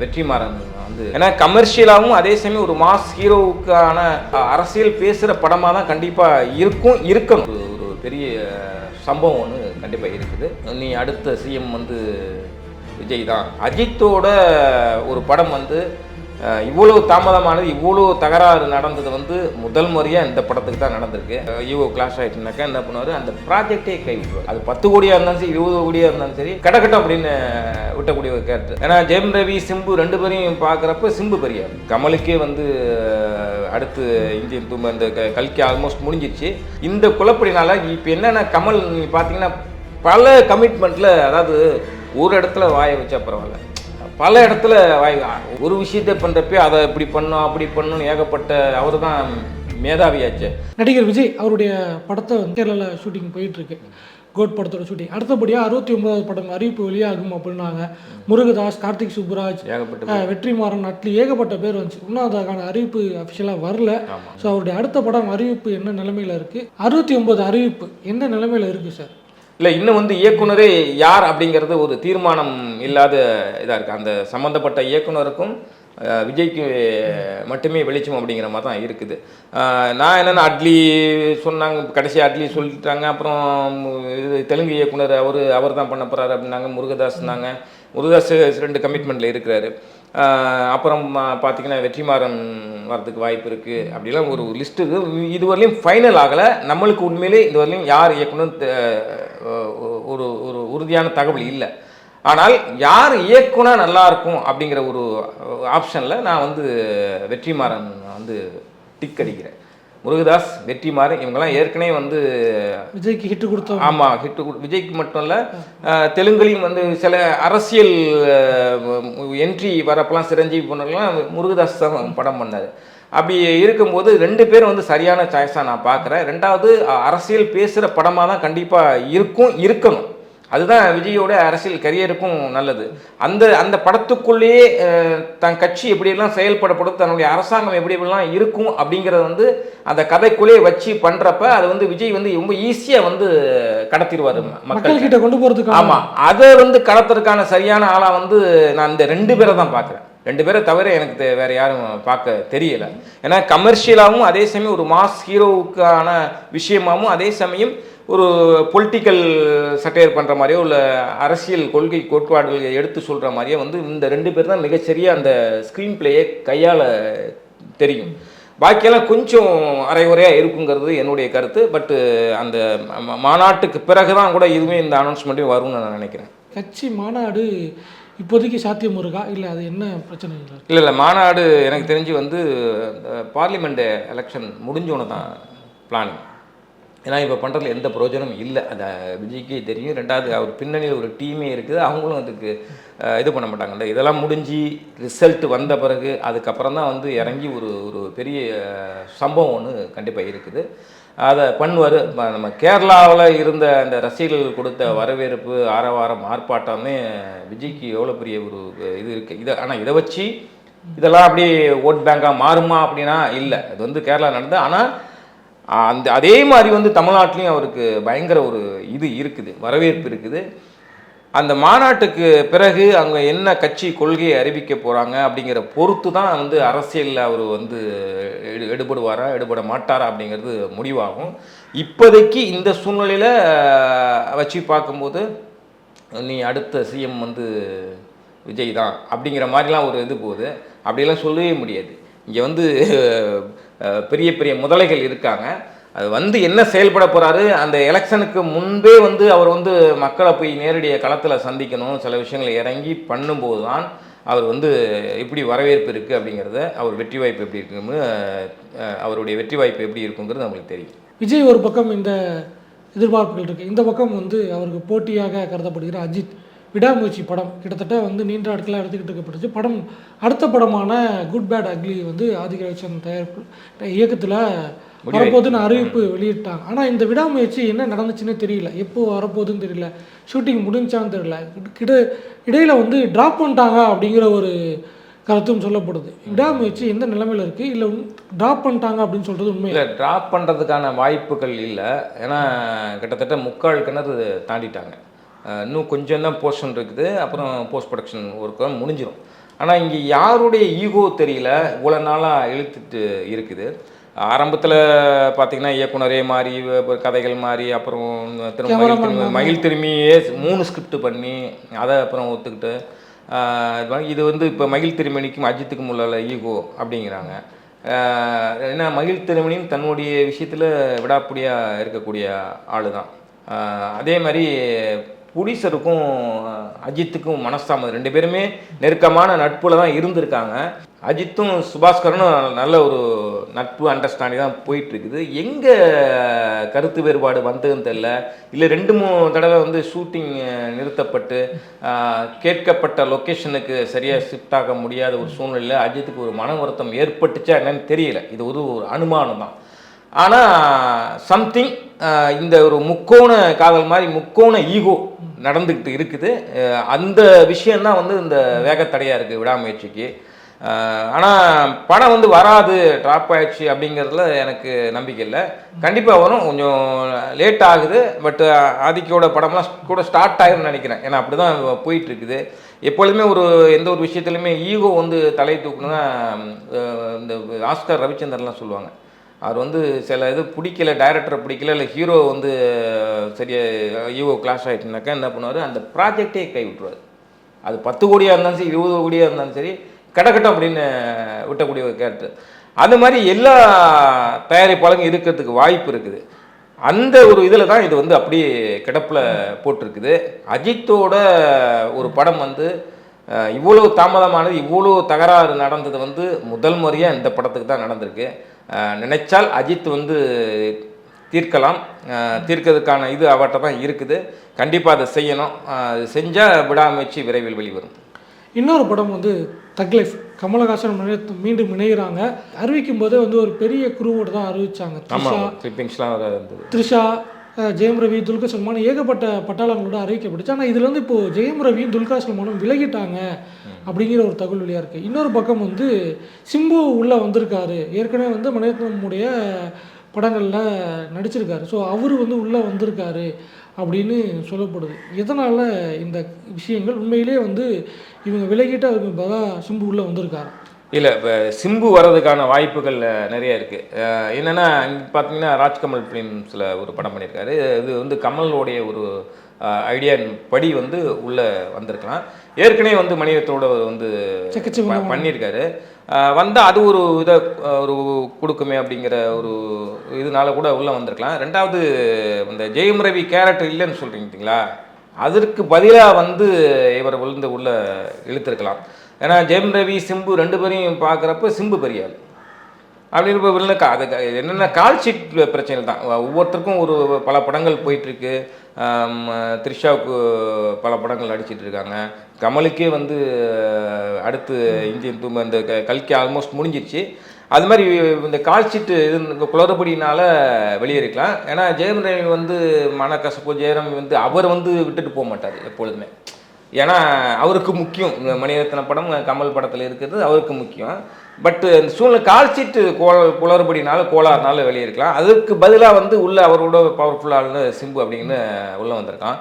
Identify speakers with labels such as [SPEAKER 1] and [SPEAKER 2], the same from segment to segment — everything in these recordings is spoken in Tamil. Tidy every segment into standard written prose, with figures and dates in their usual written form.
[SPEAKER 1] வெற்றிமாறன் வந்து ஏன்னா கமர்ஷியலாகவும் அதே சமயம் ஒரு மாஸ் ஹீரோவுக்கான அரசியல் பேசுகிற படமாக தான் கண்டிப்பாக இருக்கணும். ஒரு பெரிய சம்பவம் ஒன்று கண்டிப்பாக இருக்குது. நீ அடுத்த சிஎம் வந்து விஜய் தான். அஜித்தோட ஒரு படம் வந்து இவ்வளோ தாமதமானது, இவ்வளோ தகராறு நடந்தது வந்து முதல் முறையாக இந்த படத்துக்கு தான் நடந்திருக்கு. ஈவோ கிளாஷ் ஆகிட்டுனாக்கா என்ன பண்ணுவார், அந்த ப்ராஜெக்டே கைவிட்டுவார். அது 10 கோடியாக இருந்தாலும் சரி, 20 கோடியாக இருந்தாலும் சரி, கடக்கட்டும் அப்படின்னு விட்டக்கூடிய ஒரு கேரக்டர். ஏன்னா ஜெயம் ரவி, சிம்பு 2 பேரையும் பார்க்குறப்ப சிம்பு பெரியார். கமலுக்கே வந்து அடுத்து இந்தியன் இந்த கல்கி ஆல்மோஸ்ட் முடிஞ்சிருச்சு. இந்த குழப்படினால இப்போ என்னென்ன கமல் பார்த்தீங்கன்னா பல கமிட்மெண்ட்டில், அதாவது ஒரு இடத்துல வாயை வச்சா பரவாயில்ல, பல இடத்துல ஒரு விஷயத்தை பண்ணுறப்பே அதை இப்படி பண்ணும் அப்படி பண்ணணும்னு ஏகப்பட்ட அவர் தான் மேதாவியாச்சு.
[SPEAKER 2] நடிகர் விஜய் அவருடைய படத்தை கேரளாவில் ஷூட்டிங் போயிட்டுருக்கு. கோட் படத்தோட ஷூட்டிங். அடுத்தபடியாக 69வது படம் அறிவிப்பு வெளியாகும் அப்படின்னாங்க. முருகதாஸ், கார்த்திக் சுப்புராஜ், வெற்றிமாறன், அட்லி ஏகப்பட்ட பேர் வந்துச்சு. இன்னும் அதுக்கான அறிவிப்பு அஃபிஷியலாக வரல. ஸோ அவருடைய அடுத்த படம் அறிவிப்பு என்ன நிலைமையில் இருக்குது, 69 அறிவிப்பு என்ன நிலைமையில் இருக்குது சார்?
[SPEAKER 1] இல்லை, இன்னும் வந்து இயக்குனரே யார் அப்படிங்கிறது ஒரு தீர்மானம் இல்லாத இதாக இருக்குது. அந்த சம்மந்தப்பட்ட இயக்குனருக்கும் விஜய்க்கு மட்டுமே வெளிச்சம் அப்படிங்கிற மாதிரி தான் இருக்குது. நான் என்னென்னா அட்லி சொன்னாங்க, கடைசியாக அட்லி சொல்லிட்டாங்க. அப்புறம் இது தெலுங்கு இயக்குனர் அவர் தான் பண்ண போகிறாரு அப்படின்னாங்க. முருகதாஸ்னாங்க. முருகதாஸ் 2 கமிட்மெண்ட்டில் இருக்கிறாரு. அப்புறம் பார்த்திங்கன்னா வெற்றிமாறன் வரதுக்கு வாய்ப்பு இருக்குது. அப்படிலாம் ஒரு லிஸ்ட்டு இருக்குது. இதுவரையிலும் ஃபைனல் ஆகலை. நம்மளுக்கு உண்மையிலே இதுவரையிலும் யார் இயக்கணும் ஒரு ஒரு உறுதியான தகவல் இல்லை. ஆனால் யார் இயக்குனா நல்லாயிருக்கும் அப்படிங்கிற ஒரு ஆப்ஷனில் நான் வந்து வெற்றிமாறன் வந்து டிக் அடிக்கிறேன். முருகதாஸ், வெற்றிமாறன் இவங்கெல்லாம் ஏற்கனவே வந்து
[SPEAKER 2] விஜய்க்கு ஹிட்டு கொடுத்தோம்.
[SPEAKER 1] ஆமாம், விஜய்க்கு மட்டும் இல்லை, தெலுங்குலையும் வந்து சில அரசியல் என்ட்ரி வரப்பெல்லாம் சிரஞ்சீவி பண்ணலாம் முருகதாஸ் தான் படம் பண்ணார். அப்படி இருக்கும்போது 2 பேரும் வந்து சரியான சாய்ஸாக நான் பார்க்குறேன். 2வது அரசியல் பேசுகிற படமாக தான் கண்டிப்பாக இருக்கணும். அதுதான் விஜயோட அரசியல் கரியருக்கும் நல்லது. அந்த படத்துக்குள்ளேயே தன் கட்சி எப்படியெல்லாம் செயல்படப்படும், தன்னுடைய அரசாங்கம் எப்படியெல்லாம் இருக்கும் அப்படிங்கிறத வந்து அந்த கதைக்குள்ளேயே வச்சு பண்ணுறப்ப அது வந்து விஜய் வந்து ரொம்ப ஈஸியாக வந்து கடத்திடுவார் மக்கள்கிட்ட கொண்டு போகிறதுக்கு. ஆமாம், அதை வந்து கடத்துறதுக்கான சரியான ஆளாக வந்து நான் இந்த 2 பேரை தான் பார்க்குறேன். 2 பேரை தவிர எனக்கு வேறு யாரும் பார்க்க தெரியலை. ஏன்னா கமர்ஷியலாகவும் அதே சமயம் ஒரு மாஸ் ஹீரோவுக்கான விஷயமாகவும் அதே சமயம் ஒரு பொலிட்டிக்கல் சட்டையர் பண்ணுற மாதிரியோ இல்லை அரசியல் கொள்கை கோட்பாடுகள் எடுத்து சொல்கிற மாதிரியோ வந்து இந்த 2 பேர் தான் மிகச்சரியாக அந்த ஸ்க்ரீன் பிளேயை கையாள தெரியும். பாக்கியெல்லாம் கொஞ்சம் அரைகுறையாக இருக்குங்கிறது என்னுடைய கருத்து. பட்டு அந்த மாநாட்டுக்கு பிறகு தான் கூட இதுவுமே இந்த அனௌன்ஸ்மெண்ட்டையும் வரும்னு நான் நினைக்கிறேன்.
[SPEAKER 2] கட்சி மாநாடு இப்போதைக்கு சாத்தியம் இருக்கா, இல்லை அது என்ன பிரச்சனை?
[SPEAKER 1] இல்லை, மாநாடு எனக்கு தெரிஞ்சு வந்து பார்லிமெண்ட் எலெக்ஷன் முடிஞ்சோன்னு தான் பிளானிங். ஏன்னா இப்போ பண்ணுறதுல எந்த பிரயோஜனமும் இல்லை, அதை விஜய்க்கே தெரியும். 2வது அவர் பின்னணியில் ஒரு டீமே இருக்குது, அவங்களும் அதுக்கு இது பண்ண மாட்டாங்கல்ல. இதெல்லாம் முடிஞ்சு ரிசல்ட் வந்த பிறகு அதுக்கப்புறம் தான் வந்து இறங்கி ஒரு பெரிய சம்பவம் ஒன்று கண்டிப்பாக இருக்குது. அதை பண்ணுவார். நம்ம கேரளாவில் இருந்த அந்த ரசிகர்கள் கொடுத்த வரவேற்பு, ஆரவாரம், ஆர்ப்பாட்டமே விஜய்க்கு எவ்வளோ பெரிய ஒரு இது இருக்குது. ஆனால் இதை வச்சு இதெல்லாம் அப்படியே ஓட் பேங்காக மாறுமா அப்படின்னா இல்லை. அது வந்து கேரளா நடந்தது. ஆனால் அதே மாதிரி வந்து தமிழ்நாட்டிலையும் அவருக்கு பயங்கர ஒரு இது இருக்குது, வரவேற்பு இருக்குது. அந்த மாநாட்டுக்கு பிறகு அங்கே என்ன கட்சி கொள்கையை அறிவிக்க போகிறாங்க அப்படிங்கிற பொறுத்து தான் வந்து அரசியலில் அவர் வந்து எடுபடுவாரா எடுபட மாட்டாரா அப்படிங்கிறது முடிவாகும். இப்போதைக்கு இந்த சூழ்நிலையில் வச்சு பார்க்கும்போது நீ அடுத்த சிஎம் வந்து விஜய் தான் அப்படிங்கிற மாதிரிலாம் ஒரு இது போகுது. அப்படியெல்லாம் சொல்லவே முடியாது. இங்கே வந்து பெரிய பெரிய முதலைகள் இருக்காங்க. அது வந்து என்ன செயல்பட போகிறாரு, அந்த எலெக்ஷனுக்கு முன்பே வந்து அவர் வந்து மக்களை போய் நேரடியாக களத்தில் சந்திக்கணும், சில விஷயங்களை இறங்கி பண்ணும்போது தான் அவர் வந்து எப்படி வரவேற்பு இருக்குது அப்படிங்கிறத, அவர் வெற்றி வாய்ப்பு எப்படி இருக்குன்னு, அவருடைய வெற்றி வாய்ப்பு எப்படி இருக்குங்கிறது நம்மளுக்கு தெரியும்.
[SPEAKER 2] விஜய் ஒரு பக்கம் இந்த எதிர்பார்ப்புகள் இருக்குது, இந்த பக்கம் வந்து அவருக்கு போட்டியாக கருதப்படுகிற அஜித் விடாமுயற்சி படம் கிட்டத்தட்ட வந்து நீண்ட நாட்களாக எடுத்துக்கிட்டு இருக்கப்பட்டுச்சு. படம் அடுத்த படமான குட் பேட் அக்லி வந்து ஆதிகேசன் தயாரிப்பு இயக்கத்தில் வரப்போகுதுன்னு அறிவிப்பு வெளியிட்டாங்க. ஆனால் இந்த விடாமுயற்சி என்ன நடந்துச்சுன்னே தெரியல, எப்போ வரப்போகுதுன்னு தெரியல, ஷூட்டிங் முடிஞ்சான்னு தெரியல, இடையில் வந்து ட்ராப் பண்ணிட்டாங்க அப்படிங்கிற ஒரு கருத்தும் சொல்லப்படுது. விடாமுயற்சி எந்த நிலைமையில் இருக்குது, இல்லை ட்ராப் பண்ணிட்டாங்க அப்படின்னு சொல்கிறது உண்மை
[SPEAKER 1] இல்லை? ட்ராப் பண்ணுறதுக்கான வாய்ப்புகள் இல்லை. ஏன்னா கிட்டத்தட்ட 3/4 கிணறு தாண்டிட்டாங்க. இன்னும் கொஞ்சம் தான் போர்ஷன் இருக்குது. அப்புறம் போஸ்ட் ப்ரொடக்ஷன் ஒர்க்கு முடிஞ்சிடும். ஆனால் இங்கே யாருடைய ஈகோ தெரியல, இவ்வளோ நாளாக இழுத்துட்டு இருக்குது. ஆரம்பத்தில் பார்த்தீங்கன்னா இயக்குனரே மாறி, கதைகள் மாறி, அப்புறம் திரும்ப மயில் திரும்பியே 3 ஸ்கிரிப்ட் பண்ணி அதை அப்புறம் ஒத்துக்கிட்டு இது வந்து இப்போ மயில் திருமணிக்கும் அஜித்துக்கும் உள்ள ஈகோ அப்படிங்கிறாங்க. ஏன்னா மயில் திருமணியும் தன்னுடைய விஷயத்தில் விடாப்பிடியாக இருக்கக்கூடிய ஆள் தான். அதே மாதிரி புடிசருக்கும் அஜித்துக்கும் மனஸ்தாமதம், 2 பேருமே நெருக்கமான நட்புல தான் இருந்திருக்காங்க. அஜித்தும் சுபாஸ்கரனும் நல்ல ஒரு நட்பு அண்டர்ஸ்டாண்டிங் தான் போயிட்டுருக்குது. எங்கே கருத்து வேறுபாடு வந்ததுன்னு தெரில, இல்லை 2-3 தடவை வந்து ஷூட்டிங் நிறுத்தப்பட்டு கேட்கப்பட்ட லொக்கேஷனுக்கு சரியாக ஷிஃப்ட் ஆக முடியாத ஒரு சூழ்நிலையில் அஜித்துக்கு ஒரு மன வருத்தம் ஏற்பட்டுச்சா என்னன்னு தெரியல. இது ஒரு அனுமானம் தான். ஆனால் சம்திங் இந்த ஒரு முக்கோண காதல் மாதிரி முக்கோண ஈகோ நடந்துக்கிட்டு இருக்குது. அந்த விஷயந்தான் வந்து இந்த வேகத்தடையாக இருக்குது விடாமுயற்சிக்கு. ஆனால் படம் வந்து வராது, ட்ராப் ஆயிடுச்சு அப்படிங்கிறதுல எனக்கு நம்பிக்கை இல்லை. கண்டிப்பாக வரும், கொஞ்சம் லேட் ஆகுது. பட் ஆதிக்கோட படம்லாம் கூட ஸ்டார்ட் ஆகிரும்னு நினைக்கிறேன். ஏன்னா அப்படி தான் போயிட்டுருக்குது. எப்பொழுதுமே எந்த ஒரு விஷயத்துலையுமே ஈகோ வந்து தலை தூக்கணுன்னா இந்த ஆஸ்கர் ரவிச்சந்திரன்லாம் சொல்லுவாங்க. அவர் வந்து சில இது பிடிக்கல, டைரக்டரை பிடிக்கல, இல்லை ஹீரோ வந்து சரியாக ஈகோ கிளாஷ் ஆகிட்டுனாக்கா என்ன பண்ணுவார், அந்த ப்ராஜெக்டே கை விட்டுருவார். அது 10 கோடியாக இருந்தாலும் சரி, 20 கோடியாக இருந்தாலும் சரி, கிடக்கட்டும் அப்படின்னு விட்டக்கூடிய ஒரு கேரக்டர். அது மாதிரி எல்லா தயாரிப்பாளரும் இருக்கிறதுக்கு வாய்ப்பு இருக்குது. அந்த ஒரு இதில் தான் இது வந்து அப்படியே கிடப்பில் போட்டிருக்குது. அஜித்தோட ஒரு படம் வந்து இவ்வளோ தாமதமானது, இவ்வளோ தகராறு நடந்தது வந்து முதல் முறையாக இந்த படத்துக்கு தான் நடந்திருக்கு. நினைச்சால் அஜித் வந்து தீர்க்கலாம், தீர்க்கிறதுக்கான இது அவர்கிட்ட தான் இருக்குது. கண்டிப்பாக அதை செய்யணும். அது செஞ்சால் விடாமுயற்சி விரைவில் வெளிவரும்.
[SPEAKER 2] இன்னொரு படம் வந்து தக் லைஃப், கமலஹாசன் மீண்டும் இணைகிறாங்க. அறிவிக்கும் போதே வந்து ஒரு பெரிய குரூவோடு தான் அறிவிச்சாங்க. த்ரிஷா, ஜெயம் ரவி, துல்கர் சல்மான், ஏகப்பட்ட பட்டாளங்களோட அறிவிக்கப்பட்டுச்சு. ஆனால் இதில் வந்து இப்போது ஜெயம் ரவியும் துல்கர் சல்மானும் விலகிட்டாங்க அப்படிங்கிற ஒரு தகவல் வெளியாக இருக்குது. இன்னொரு பக்கம் வந்து சிம்பு உள்ளே வந்திருக்காரு, ஏற்கனவே வந்து மணிரத்னமுடைய படங்களில் நடிச்சிருக்காரு. ஸோ அவர் வந்து உள்ளே வந்திருக்காரு அப்படின்னு சொல்லப்படுது. எதனால் இந்த விஷயங்கள் உண்மையிலே வந்து இவங்க விலகிட்டு அவருக்கு பதிலாக சிம்பு உள்ளே வந்திருக்காரு?
[SPEAKER 1] இல்லை, இப்போ சிம்பு வர்றதுக்கான வாய்ப்புகள் நிறைய இருக்குது. என்னென்னா பார்த்தீங்கன்னா ராஜ்கமல் ஃபிலிம்ஸில் ஒரு படம் பண்ணியிருக்காரு. இது வந்து கமலோடைய ஒரு ஐடியா படி வந்து உள்ளே வந்திருக்கலாம். ஏற்கனவே வந்து மணிரத்னோட வந்து பண்ணியிருக்காரு. வந்தால் அது ஒரு இதை ஒரு கொடுக்குமே அப்படிங்கிற ஒரு இதனால கூட உள்ளே வந்திருக்கலாம். ரெண்டாவது, இந்த ஜெயம் ரவி கேரக்டர் இல்லைன்னு சொல்கிறீங்களா, அதற்கு பதிலாக வந்து இவர் விழுந்து உள்ளே இழுத்துருக்கலாம். ஏன்னா ஜெயம் ரவி சிம்பு 2 பேரையும் பார்க்குறப்ப சிம்பு பெரியாள் அப்படின்னு வில்லக்கா. அது என்னென்ன கால் ஷீட் பிரச்சனை தான். ஒவ்வொருத்தருக்கும் ஒரு பல படங்கள் போயிட்டுருக்கு. த்ரிஷாவுக்கு பல படங்கள் நடிச்சிட்டு இருக்காங்க. கமலுக்கே வந்து அடுத்து இந்தியன் தூம்பு இந்த கல்கி ஆல்மோஸ்ட் முடிஞ்சிருச்சு. அது மாதிரி இந்த கால் ஷீட்டு இது குளறுபடினால வெளியேறிக்கலாம். ஏன்னா ஜெயம் ரவி வந்து மனக்கசப்பு, ஜெயராம் வந்து அவர் வந்து விட்டுட்டு போக மாட்டார் எப்பொழுதுமே. ஏன்னா அவருக்கு முக்கியம், மணிரத்ன படம் கமல் படத்தில் இருக்கிறது அவருக்கு முக்கியம். பட் இந்த சூழ்நிலை கால் ஷீட்டு குளறுபடினால கோளாறுனால வெளியிருக்கலாம். அதுக்கு பதிலாக வந்து உள்ள அவரோட பவர்ஃபுல்லான சிம்பு அப்படின்னு உள்ளே வந்திருக்கான்.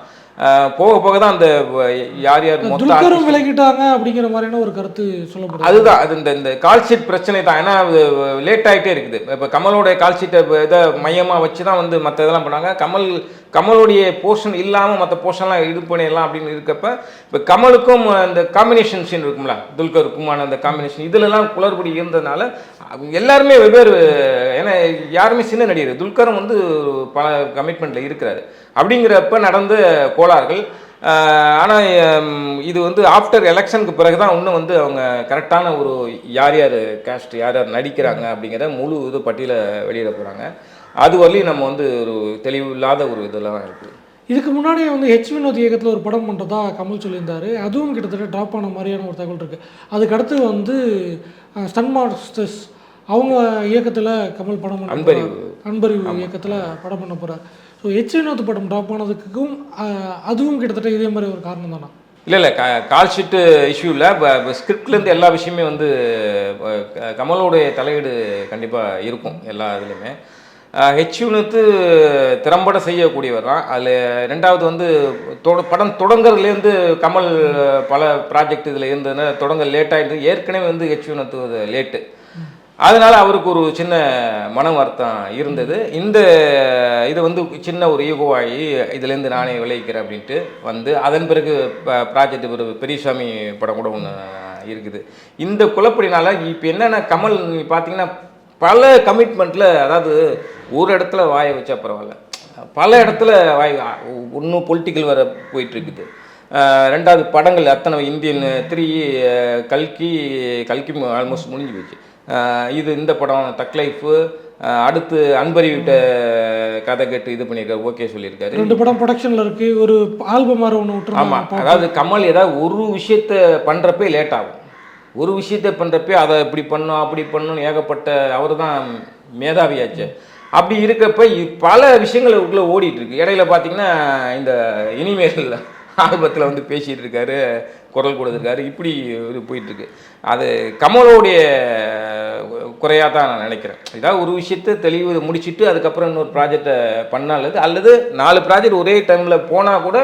[SPEAKER 1] போக போக தான் அந்த யார் யார்
[SPEAKER 2] மொத்தம் விலகிட்டாங்க அப்படிங்கிற மாதிரியான ஒரு கருத்து சொல்லப்படுது.
[SPEAKER 1] அதுதான் அது இந்த கால் ஷீட் பிரச்சனை தான். ஏன்னா அது லேட் ஆகிட்டே இருக்குது. இப்போ கமலோடைய கால் ஷீட்டை இதை மையமாக வச்சு தான் வந்து மற்ற இதெல்லாம் பண்ணாங்க. கமலுடைய போர்ஷன் இல்லாமல் மற்ற போர்ஷன்லாம் இது பண்ணிடலாம் அப்படின்னு இருக்கப்ப, இப்போ கமலுக்கும் அந்த காம்பினேஷன் சீன் இருக்கும்ல, துல்கருக்குமான அந்த காம்பினேஷன் இதிலெல்லாம் குளறுபடி இருந்ததுனால எல்லாருமே வெவ்வேறு. ஏன்னா யாருமே சின்ன நடிகர், துல்கரும் வந்து பல கமிட்மெண்ட்டில் இருக்கிறாரு. அப்படிங்கிறப்ப நடந்த கோளாறுகள். ஆனால் இது வந்து ஆஃப்டர் எலெக்ஷனுக்கு பிறகு தான் இன்னும் வந்து அவங்க கரெக்டான ஒரு யார் யார் கேஸ்ட் யார் யார் நடிக்கிறாங்க அப்படிங்கிற முழு இது பட்டியலை வெளியிட போகிறாங்க. அது வரலையும் நம்ம வந்து ஒரு தெளிவு இல்லாத ஒரு இதெல்லாம் இருக்குது.
[SPEAKER 2] இதுக்கு முன்னாடியே வந்து ஹெச் வினோத் இயக்கத்தில் ஒரு படம் பண்ணுறதா கமல் சொல்லியிருந்தார். அதுவும் கிட்டத்தட்ட ட்ராப் ஆன மாதிரியான ஒரு தகவல் இருக்குது. அதுக்கடுத்து வந்து சன் மாஸ்டர்ஸ் அவங்க இயக்கத்தில் கமல் படம் பண்ண, அன்பறிவு இயக்கத்தில் படம் பண்ண போகிறார். ஸோ ஹெச் வினோத் படம் ட்ராப் ஆனதுக்கும் அதுவும் கிட்டத்தட்ட இதே மாதிரி ஒரு காரணம் தானா?
[SPEAKER 1] இல்லை கால் ஷீட்டு இஷ்யூ இல்லை. ஸ்கிரிப்ட்லேருந்து எல்லா விஷயமே வந்து கமலோடைய தலையீடு கண்டிப்பாக இருக்கும் எல்லா இதுலேயுமே. ஹெச் வினோத் திறம்பட செய்யக்கூடியவர் தான். அதில் ரெண்டாவது வந்து படம் தொடங்குறதுலேருந்து கமல் பல ப்ராஜெக்ட் இதில் இருந்ததுன்னா தொடங்க லேட்டாகிட்டு ஏற்கனவே வந்து ஹெச் வினோத் லேட்டு. அதனால் அவருக்கு ஒரு சின்ன மன வருத்தம் இருந்தது. இந்த இது வந்து சின்ன ஒரு ஈகோவாகி இதுலேருந்து நானே விளைவிக்கிறேன் அப்படின்ட்டு வந்து அதன் பிறகு ப்ராஜெக்ட் ஒரு பெரியசாமி படம் கூட ஒன்று இருக்குது. இந்த குழப்படினால இப்போ என்னென்ன கமல் பார்த்தீங்கன்னா பல கமிட்மெண்ட்டில், அதாவது ஒரு இடத்துல வாயை வச்சா பரவாயில்ல, பல இடத்துல வாய் இன்னும் பொலிட்டிக்கல் வர போயிட்டுருக்குது. ரெண்டாவது படங்கள் அத்தனை இந்தியன் 3 கல்கி ஆல்மோஸ்ட் முடிஞ்சு போச்சு. இது இந்த படம் தக் லைஃபு, அடுத்து அன்பறிவிட்ட கதை கேட்டு இது பண்ணியிருக்காரு, ஓகே சொல்லியிருக்காரு.
[SPEAKER 2] 2 படம் ப்ரொடக்ஷனில் இருக்குது. ஒரு ஆல்பம் மாதிரி ஒன்று விட்டுருவாங்க.
[SPEAKER 1] ஆமாம், அதாவது கமல் ஏதாவது ஒரு விஷயத்தை பண்ணுறப்பே லேட் ஆகும். ஒரு விஷயத்தை பண்ணுறப்பே அதை இப்படி பண்ணோம் அப்படி பண்ணணும்னு ஏகப்பட்ட அவர் தான் மேதாவியாச்சு. அப்படி இருக்கப்ப பல விஷயங்கள் உள்ளே ஓடிட்டுருக்கு. இடையில பார்த்தீங்கன்னா இந்த இனிமேல் ஆல்பத்தில் வந்து பேசிகிட்டு இருக்காரு, குரல் கொடுத்துருக்காரு, இப்படி இது போயிட்டுருக்கு. அது கமலோடைய குறையாக தான் நான் நினைக்கிறேன். ஏதாவது ஒரு விஷயத்தை தெளிவு முடிச்சுட்டு அதுக்கப்புறம் இன்னொரு ப்ராஜெக்டை பண்ணால் அல்லது 4 ப்ராஜெக்ட் ஒரே டைமில் போனால் கூட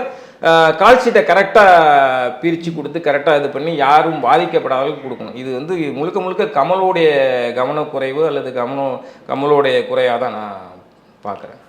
[SPEAKER 1] கால் ஷீட்டை கரெக்டாக பிரித்து கொடுத்து கரெக்டாக இது பண்ணி யாரும் பாதிக்கப்படாத அளவுக்கு கொடுக்கணும். இது வந்து முழுக்க முழுக்க கமலோடைய கவனக்குறைவு அல்லது கமலோடைய குறையாக தான் நான் பார்க்குறேன்.